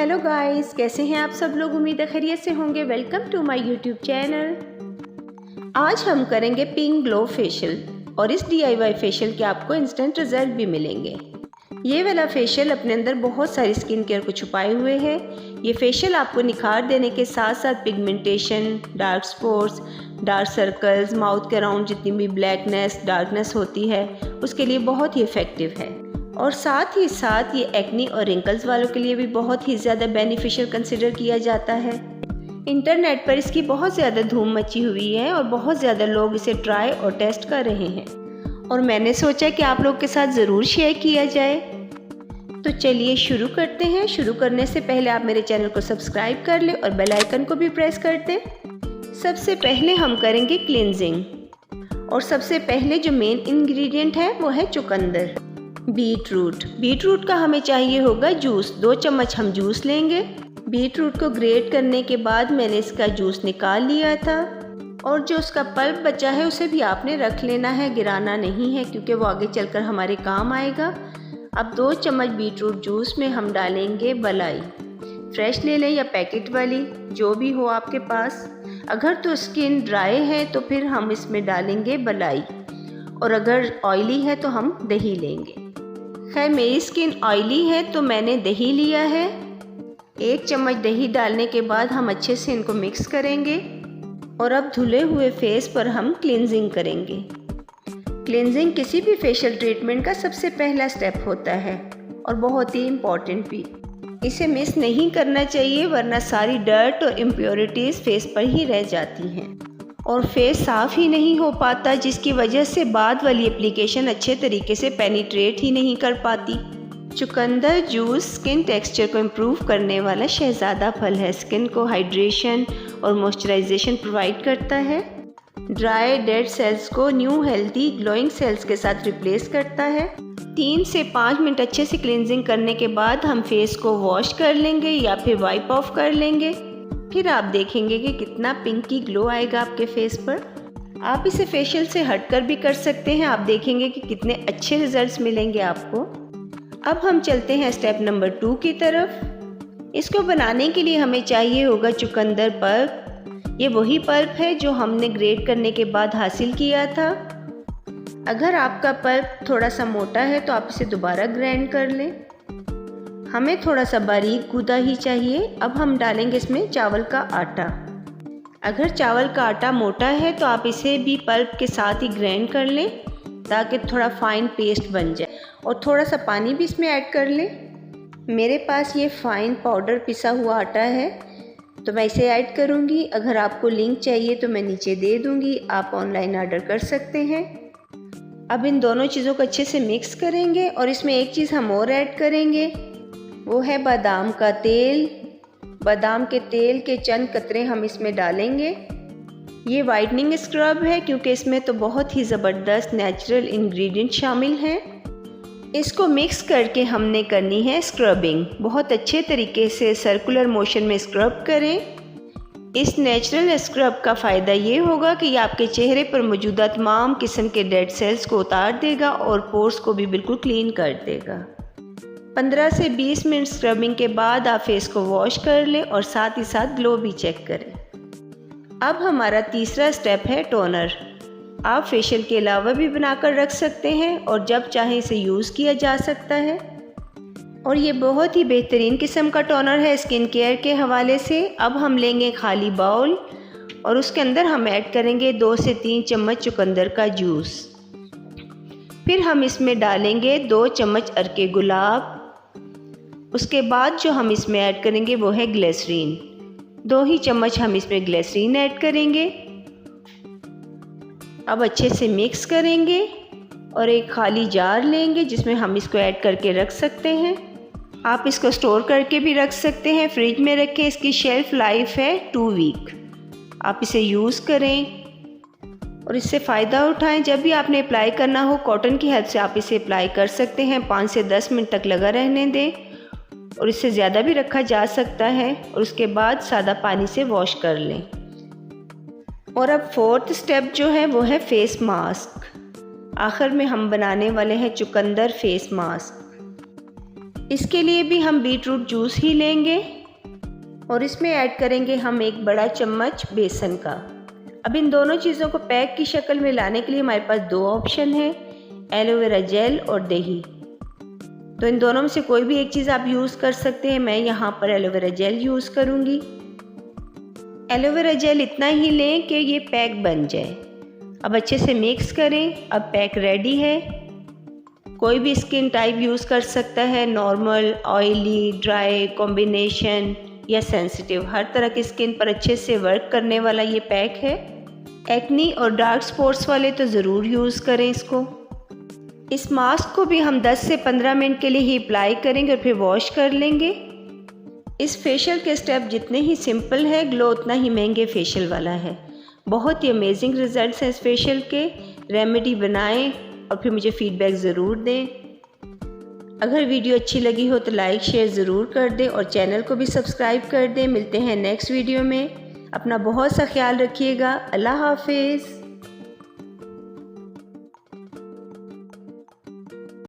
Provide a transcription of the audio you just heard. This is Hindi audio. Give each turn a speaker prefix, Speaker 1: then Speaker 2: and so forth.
Speaker 1: हेलो गाइस, कैसे हैं आप सब लोग। उम्मीद है खैरियत से होंगे। Welcome to my YouTube channel. आज हम करेंगे पिंक ग्लो फेशियल और इस DIY फेशियल के आपको इंस्टेंट रिजल्ट भी मिलेंगे। ये वाला फेशियल अपने अंदर बहुत सारी स्किन केयर को छुपाए हुए है। ये फेशियल आपको निखार देने के साथ साथ pigmentation, dark spots, dark circles, mouth के अराउंड जितनी भी ब्लैकनेस, डार्कनेस होती है उसके लिए बहुत ही इफ़ेक्टिव है। और साथ ही साथ ये एक्नी और रिंकल्स वालों के लिए भी बहुत ही ज़्यादा बेनिफिशियल कंसिडर किया जाता है। इंटरनेट पर इसकी बहुत ज़्यादा धूम मची हुई है और बहुत ज़्यादा लोग इसे ट्राई और टेस्ट कर रहे हैं और मैंने सोचा कि आप लोग के साथ ज़रूर शेयर किया जाए। तो चलिए शुरू करते हैं। शुरू करने से पहले आप मेरे चैनल को सब्सक्राइब कर ले और बेल आइकन को भी प्रेस कर दें। सबसे पहले हम करेंगे क्लींजिंग और सबसे पहले जो मेन इंग्रेडिएंट है वो है चुकंदर। बीटरूट का हमें चाहिए होगा जूस। 2 चम्मच हम जूस लेंगे। बीटरूट को ग्रेट करने के बाद मैंने इसका जूस निकाल लिया था और जो उसका पल्प बचा है उसे भी आपने रख लेना है, गिराना नहीं है क्योंकि वो आगे चलकर हमारे काम आएगा। अब 2 चम्मच बीटरूट जूस में हम डालेंगे बलाई। फ्रेश ले लें या पैकेट वाली, जो भी हो आपके पास। अगर तो स्किन ड्राई है तो फिर हम इसमें डालेंगे बलाई और अगर ऑयली है तो हम दही लेंगे। खैर मेरी स्किन ऑयली है तो मैंने दही लिया है। 1 चम्मच दही डालने के बाद हम अच्छे से इनको मिक्स करेंगे और अब धुले हुए फेस पर हम क्लींजिंग करेंगे। क्लींजिंग किसी भी फेशियल ट्रीटमेंट का सबसे पहला स्टेप होता है और बहुत ही इम्पॉर्टेंट भी। इसे मिस नहीं करना चाहिए वरना सारी डर्ट और इम्प्योरिटीज़ फेस पर ही रह जाती हैं और फेस साफ़ ही नहीं हो पाता, जिसकी वजह से बाद वाली एप्लीकेशन अच्छे तरीके से पेनिट्रेट ही नहीं कर पाती। चुकंदर जूस स्किन टेक्सचर को इम्प्रूव करने वाला शहज़ादा फल है। स्किन को हाइड्रेशन और मॉइस्चराइजेशन प्रोवाइड करता है। ड्राई डेड सेल्स को न्यू हेल्दी ग्लोइंग सेल्स के साथ रिप्लेस करता है। 3 से 5 मिनट अच्छे से क्लींजिंग करने के बाद हम फेस को वॉश कर लेंगे या फिर वाइप ऑफ कर लेंगे। फिर आप देखेंगे कि कितना पिंकी ग्लो आएगा आपके फेस पर। आप इसे फेशियल से हटकर भी कर सकते हैं। आप देखेंगे कि कितने अच्छे रिजल्ट्स मिलेंगे आपको। अब हम चलते हैं स्टेप नंबर 2 की तरफ। इसको बनाने के लिए हमें चाहिए होगा चुकंदर पल्प। ये वही पल्प है जो हमने ग्रेट करने के बाद हासिल किया था। अगर आपका पल्प थोड़ा सा मोटा है तो आप इसे दोबारा ग्राइंड कर लें। हमें थोड़ा सा बारीक गूदा ही चाहिए। अब हम डालेंगे इसमें चावल का आटा। अगर चावल का आटा मोटा है तो आप इसे भी पल्प के साथ ही ग्राइंड कर लें ताकि थोड़ा फाइन पेस्ट बन जाए और थोड़ा सा पानी भी इसमें ऐड कर लें। मेरे पास ये फाइन पाउडर पिसा हुआ आटा है तो मैं इसे ऐड करूँगी। अगर आपको लिंक चाहिए तो मैं नीचे दे दूँगी, आप ऑनलाइन ऑर्डर कर सकते हैं। अब इन दोनों चीज़ों को अच्छे से मिक्स करेंगे और इसमें एक चीज़ हम और ऐड करेंगे, वो है बादाम का तेल। बादाम के तेल के चंद कतरे हम इसमें डालेंगे। ये वाइटनिंग स्क्रब है क्योंकि इसमें तो बहुत ही ज़बरदस्त नेचुरल इंग्रेडिएंट शामिल हैं। इसको मिक्स करके हमने करनी है स्क्रबिंग। बहुत अच्छे तरीके से सर्कुलर मोशन में स्क्रब करें। इस नेचुरल स्क्रब का फ़ायदा ये होगा कि ये आपके चेहरे पर मौजूदा तमाम किस्म के डेड सेल्स को उतार देगा और पोर्स को भी बिल्कुल क्लीन कर देगा। 15 से 20 मिनट स्क्रबिंग के बाद आप फेस को वॉश कर लें और साथ ही साथ ग्लो भी चेक करें। अब हमारा तीसरा स्टेप है टोनर। आप फेशियल के अलावा भी बनाकर रख सकते हैं और जब चाहे इसे यूज़ किया जा सकता है और ये बहुत ही बेहतरीन किस्म का टोनर है स्किन केयर के हवाले से। अब हम लेंगे खाली बाउल और उसके अंदर हम ऐड करेंगे 2 से 3 चम्मच चुकंदर का जूस। फिर हम इसमें डालेंगे 2 चम्मच अर्के गुलाब। उसके बाद जो हम इसमें ऐड करेंगे वो है ग्लिसरीन। 2 ही चम्मच हम इसमें ग्लिसरीन ऐड करेंगे। अब अच्छे से मिक्स करेंगे और एक खाली जार लेंगे जिसमें हम इसको ऐड करके रख सकते हैं। आप इसको स्टोर करके भी रख सकते हैं, फ्रिज में रखें। इसकी शेल्फ लाइफ है 2 वीक। आप इसे यूज़ करें और इससे फ़ायदा उठाएं। जब भी आपने अप्लाई करना हो कॉटन की हेल्प से आप इसे अप्लाई कर सकते हैं। 5 से 10 मिनट तक लगा रहने दें और इससे ज़्यादा भी रखा जा सकता है और उसके बाद सादा पानी से वॉश कर लें। और अब 4th स्टेप जो है वो है फेस मास्क। आखिर में हम बनाने वाले हैं चुकंदर फेस मास्क। इसके लिए भी हम बीट रूट जूस ही लेंगे और इसमें ऐड करेंगे हम 1 बड़ा चम्मच बेसन का। अब इन दोनों चीज़ों को पैक की शक्ल में लाने के लिए हमारे पास 2 ऑप्शन है, एलोवेरा जेल और दही। तो इन दोनों में से कोई भी एक चीज़ आप यूज़ कर सकते हैं। मैं यहाँ पर एलोवेरा जेल यूज़ करूँगी। एलोवेरा जेल इतना ही लें कि ये पैक बन जाए। अब अच्छे से मिक्स करें। अब पैक रेडी है। कोई भी स्किन टाइप यूज़ कर सकता है, नॉर्मल, ऑयली, ड्राई, कॉम्बिनेशन या सेंसिटिव, हर तरह की स्किन पर अच्छे से वर्क करने वाला ये पैक है। एक्नी और डार्क स्पॉट्स वाले तो ज़रूर यूज़ करें इसको। इस मास्क को भी हम 10 से 15 मिनट के लिए ही अप्लाई करेंगे और फिर वॉश कर लेंगे। इस फेशियल के स्टेप जितने ही सिंपल है, ग्लो उतना ही महंगे फेशियल वाला है। बहुत ही अमेजिंग रिजल्ट्स हैं इस फेशियल के। रेमेडी बनाएं और फिर मुझे फीडबैक ज़रूर दें। अगर वीडियो अच्छी लगी हो तो लाइक शेयर ज़रूर कर दें और चैनल को भी सब्सक्राइब कर दें। मिलते हैं नेक्स्ट वीडियो में। अपना बहुत सा ख्याल रखिएगा। अल्लाह हाफिज़।